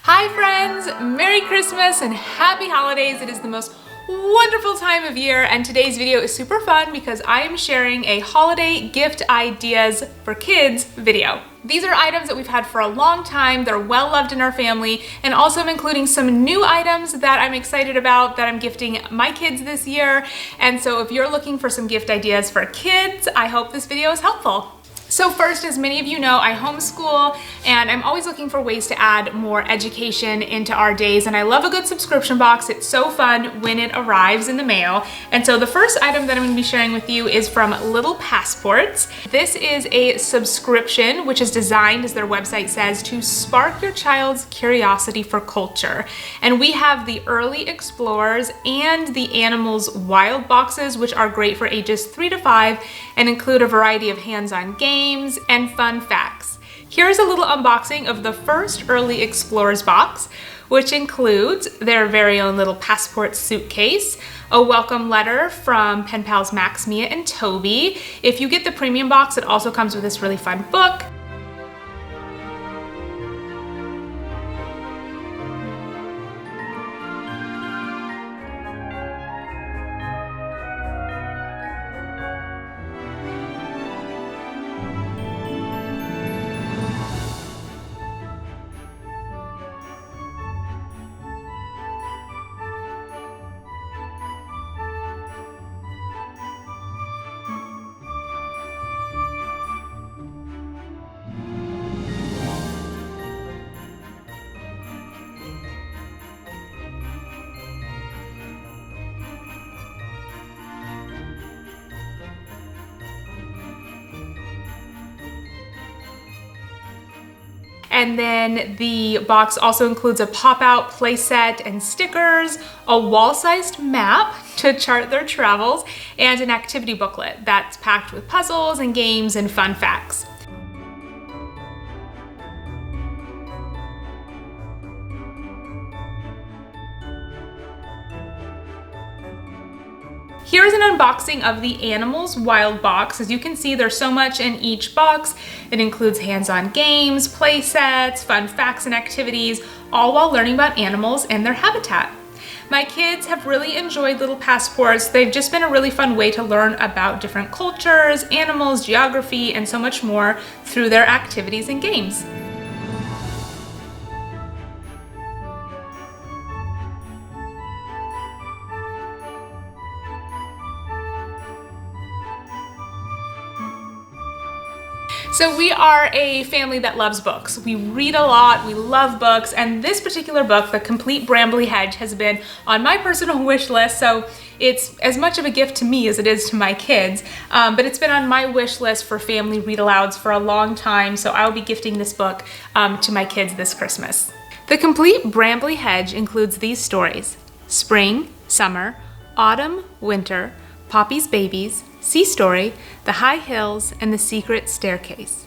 Hi friends, Merry Christmas and Happy Holidays. It is the most wonderful time of year and today's video is super fun because I am sharing a holiday gift ideas for kids video. These are items that we've had for a long time. They're well loved in our family, and also I'm including some new items that I'm excited about that I'm gifting my kids this year. And so if you're looking for some gift ideas for kids, I hope this video is helpful. So first, as many of you know, I homeschool and I'm always looking for ways to add more education into our days, and I love a good subscription box. It's so fun when it arrives in the mail. And so the first item that I'm going to be sharing with you is from Little Passports. This is a subscription which is designed, as their website says, to spark your child's curiosity for culture. And we have the Early Explorers and the Animals Wild boxes, which are great for ages 3 to 5 and include a variety of hands-on games and fun facts. Here's a little unboxing of the first Early Explorers box, which includes their very own little passport suitcase, a welcome letter from pen pals Max, Mia, and Toby. If you get the premium box, it also comes with this really fun book. And then the box also includes a pop-out playset and stickers, a wall-sized map to chart their travels, and an activity booklet that's packed with puzzles and games and fun facts. Here's an unboxing of the Animals Wild box. As you can see, there's so much in each box. It includes hands-on games, play sets, fun facts and activities, all while learning about animals and their habitat. My kids have really enjoyed Little Passports. They've just been a really fun way to learn about different cultures, animals, geography, and so much more through their activities and games. So we are a family that loves books. We read a lot, we love books, and this particular book, The Complete Brambly Hedge, has been on my personal wish list, so it's as much of a gift to me as it is to my kids, but it's been on my wish list for family read-alouds for a long time, so I'll be gifting this book to my kids this Christmas. The Complete Brambly Hedge includes these stories: Spring, Summer, Autumn, Winter, Poppy's Babies, Sea Story, The High Hills, and The Secret Staircase.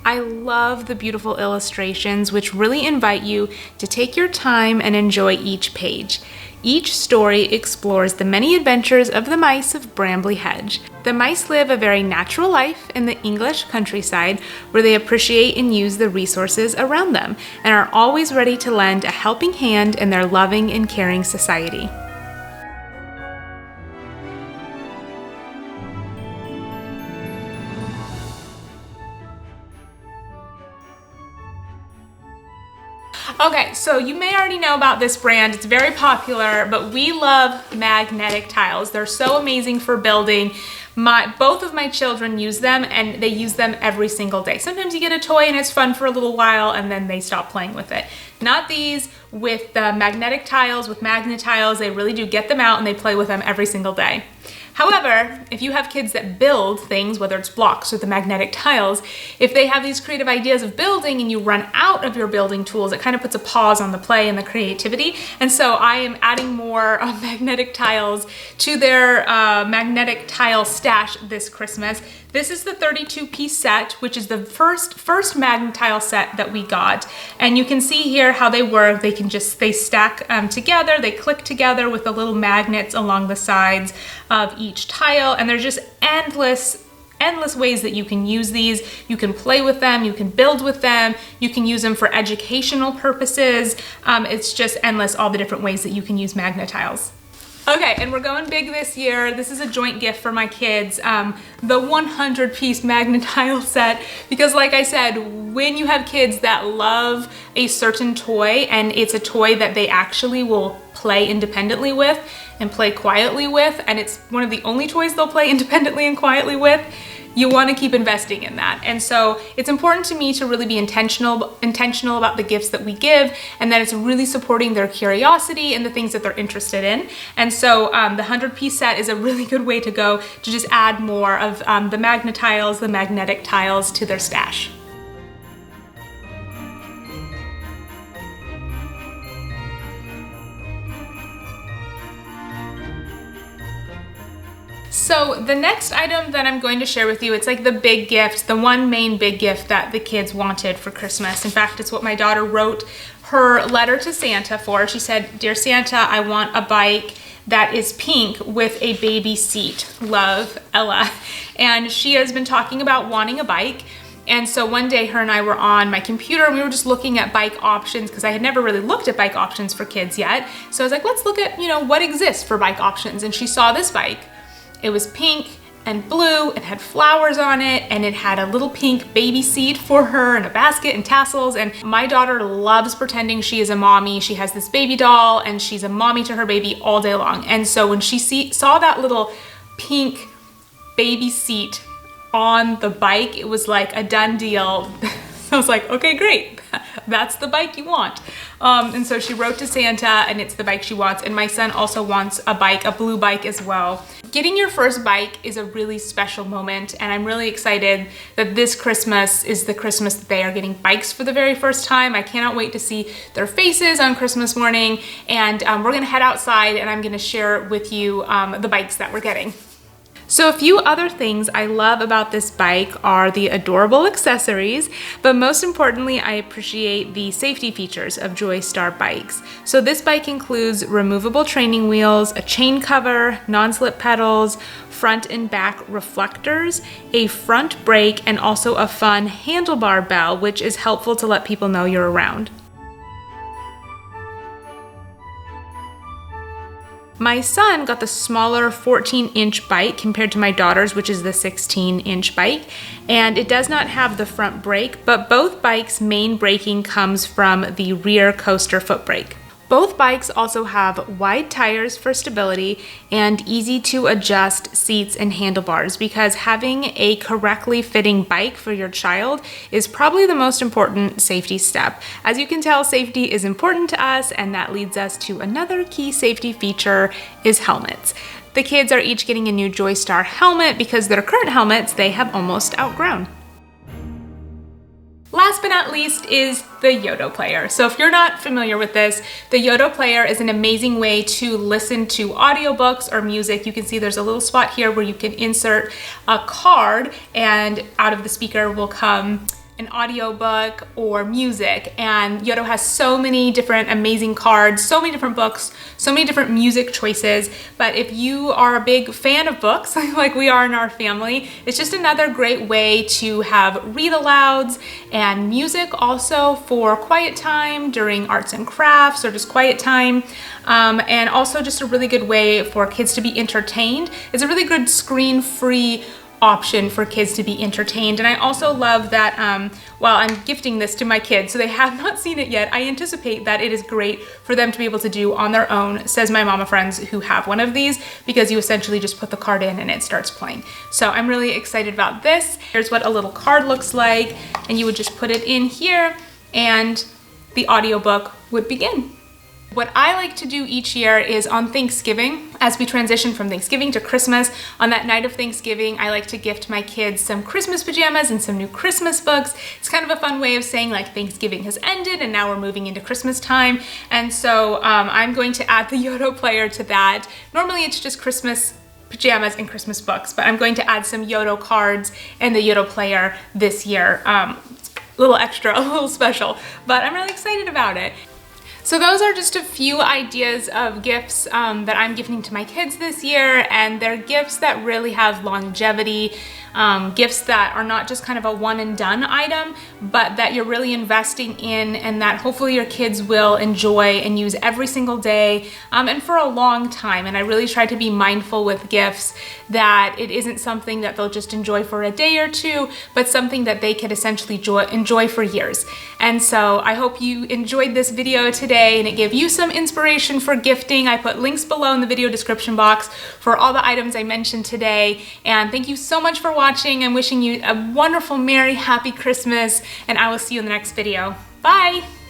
I love the beautiful illustrations, which really invite you to take your time and enjoy each page. Each story explores the many adventures of the mice of Brambly Hedge. The mice live a very natural life in the English countryside, where they appreciate and use the resources around them and are always ready to lend a helping hand in their loving and caring society. Okay, so you may already know about this brand. It's very popular, but we love magnetic tiles. They're so amazing for building. Both of my children use them, and they use them every single day. Sometimes you get a toy and it's fun for a little while and then they stop playing with it. Not these. With the magnetic tiles, with Magna-tiles, they really do get them out and they play with them every single day. However, if you have kids that build things, whether it's blocks or the magnetic tiles, if they have these creative ideas of building and you run out of your building tools, it kind of puts a pause on the play and the creativity. And so I am adding more magnetic tiles to their magnetic tile stash this Christmas. This is the 32-piece set, which is the first Magna-tile set that we got. And you can see here how they work. They stack together, they click together with the little magnets along the sides of each tile, and there's just endless endless ways that you can use these. You can play with them, you can build with them, you can use them for educational purposes. It's just endless, all the different ways that you can use Magna-tiles. Okay, and we're going big this year. This is a joint gift for my kids, the 100-piece Magna-tile set, because like I said, when you have kids that love a certain toy and it's a toy that they actually will play independently with and play quietly with, and it's one of the only toys they'll play independently and quietly with, you want to keep investing in that. And so it's important to me to really be intentional about the gifts that we give, and that it's really supporting their curiosity and the things that they're interested in. And so the 100-piece set is a really good way to go to just add more of the Magna-tiles, the magnetic tiles to their stash. So the next item that I'm going to share with you, it's like the big gift, the one main big gift that the kids wanted for Christmas. In fact, it's what my daughter wrote her letter to Santa for. She said, "Dear Santa, I want a bike that is pink with a baby seat. Love, Ella." And she has been talking about wanting a bike. And so one day her and I were on my computer and we were just looking at bike options, because I had never really looked at bike options for kids yet. So I was like, let's look at, what exists for bike options. And she saw this bike. It was pink and blue, it had flowers on it, and it had a little pink baby seat for her and a basket and tassels. And my daughter loves pretending she is a mommy. She has this baby doll and she's a mommy to her baby all day long. And so when she saw that little pink baby seat on the bike, it was like a done deal. I was like, okay, great. That's the bike you want. And so she wrote to Santa and it's the bike she wants. And my son also wants a bike, a blue bike as well. Getting your first bike is a really special moment, and I'm really excited that this Christmas is the Christmas that they are getting bikes for the very first time. I cannot wait to see their faces on Christmas morning, and we're gonna head outside and I'm gonna share with you the bikes that we're getting. So a few other things I love about this bike are the adorable accessories, but most importantly, I appreciate the safety features of Joystar bikes. So this bike includes removable training wheels, a chain cover, non-slip pedals, front and back reflectors, a front brake, and also a fun handlebar bell, which is helpful to let people know you're around. My son got the smaller 14-inch bike compared to my daughter's, which is the 16-inch bike, and it does not have the front brake, but both bikes' main braking comes from the rear coaster foot brake. Both bikes also have wide tires for stability and easy to adjust seats and handlebars, because having a correctly fitting bike for your child is probably the most important safety step. As you can tell, safety is important to us, and that leads us to another key safety feature is helmets. The kids are each getting a new Joystar helmet because their current helmets they have almost outgrown. Last but not least is the Yoto player. So if you're not familiar with this, the Yoto player is an amazing way to listen to audiobooks or music. You can see there's a little spot here where you can insert a card and out of the speaker will come an audiobook or music. And Yoto has so many different amazing cards, so many different books, so many different music choices. But if you are a big fan of books, like we are in our family, it's just another great way to have read-alouds and music also for quiet time during arts and crafts or just quiet time. And also just a really good way for kids to be entertained. It's a really good screen-free option for kids to be entertained. And I also love that while I'm gifting this to my kids, so they have not seen it yet, I anticipate that it is great for them to be able to do on their own, says my mama friends who have one of these, because you essentially just put the card in and it starts playing. So I'm really excited about this. Here's what a little card looks like, and you would just put it in here and the audiobook would begin. What I like to do each year is on Thanksgiving, as we transition from Thanksgiving to Christmas, on that night of Thanksgiving, I like to gift my kids some Christmas pajamas and some new Christmas books. It's kind of a fun way of saying like Thanksgiving has ended and now we're moving into Christmas time. And so I'm going to add the Yoto player to that. Normally it's just Christmas pajamas and Christmas books, but I'm going to add some Yoto cards and the Yoto player this year. A little extra, a little special, but I'm really excited about it. So those are just a few ideas of gifts that I'm gifting to my kids this year, and they're gifts that really have longevity. gifts that are not just kind of a one and done item, but that you're really investing in and that hopefully your kids will enjoy and use every single day and for a long time. And I really try to be mindful with gifts that it isn't something that they'll just enjoy for a day or two, but something that they could essentially enjoy for years. And so I hope you enjoyed this video today and it gave you some inspiration for gifting. I put links below in the video description box for all the items I mentioned today. And thank you so much for watching. I'm wishing you a wonderful, merry, happy Christmas, and I will see you in the next video. Bye!